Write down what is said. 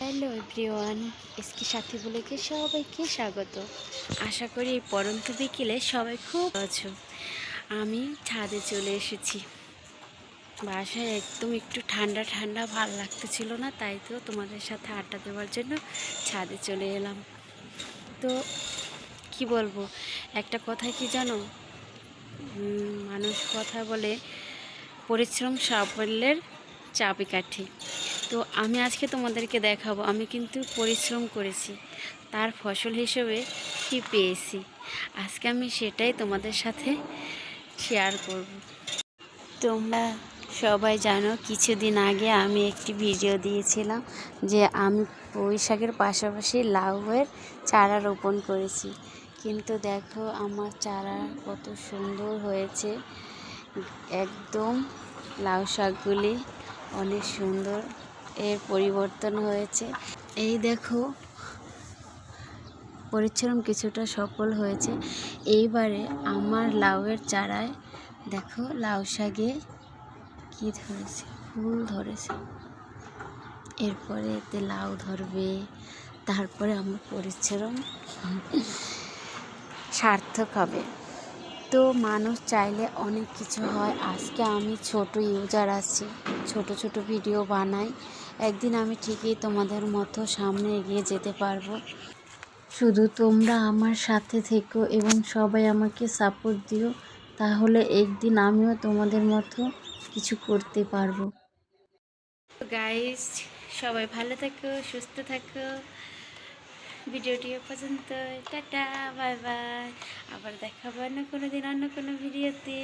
Hello everyone, SK সাথী বলেকে সবাইকে স্বাগত। আশা করি এই পরন্ত বিকেলে সবাই খুব আছো। আমি ছাদে চলে এসেছি। বাসায় একদম একটু ঠান্ডা ঠান্ডা ভাল লাগতেছিল না, তাই তো তোমাদের সাথে আড্ডা দেওয়ার জন্য ছাদে চলে এলাম। তো কি বলবো, একটা কথা কি জানো, মানুষ কথা বলে পরিশ্রম সাফল্যের চাবিকাঠি। তো আমি আজকে তোমাদেরকে দেখাবো আমি কিন্তু পরিশ্রম করেছি, তার ফসল হিসেবে কি পেয়েছি। আজকে আমি সেটাই তোমাদের সাথে শেয়ার করব। তোমরা সবাই জানো, কিছুদিন আগে আমি একটি ভিডিও দিয়েছিলাম যে আমি পুঁই শাকের পাশাপাশি লাউয়ের চারা রোপণ করেছি। কিন্তু দেখো আমার চারা কত সুন্দর হয়েছে, একদম লাউ শাকগুলি অনেক সুন্দর এর পরিবর্তন হয়েছে। এই দেখো পরিশ্রম কিছুটা সফল হয়েছে। এইবারে আমার লাউয়ের চারায় দেখো লাউ শাকে কি ধরেছে, ফুল ধরেছে। এরপরে এতে লাউ ধরবে, তারপরে আমার পরিশ্রম সার্থক হবে। তো মানুষ চাইলে অনেক কিছু হয়। আজকে আমি ছোট ইউজার আছি, ছোট ছোট ভিডিও বানাই। একদিন আমি ঠিকই তোমাদের মতো সামনে এগিয়ে যেতে পারবো। শুধু তোমরা আমার সাথে থেকো এবং সবাই আমাকে সাপোর্ট দিও, তাহলে একদিন আমিও তোমাদের মতো কিছু করতে পারবো। গাইস, সবাই ভালো থাকো, সুস্থ থাকো। ভিডিওটি পর্যন্ত, টাটা, বাই বাই। আবার দেখাবো অন্য কোনো দিন অন্য কোনো ভিডিওতে।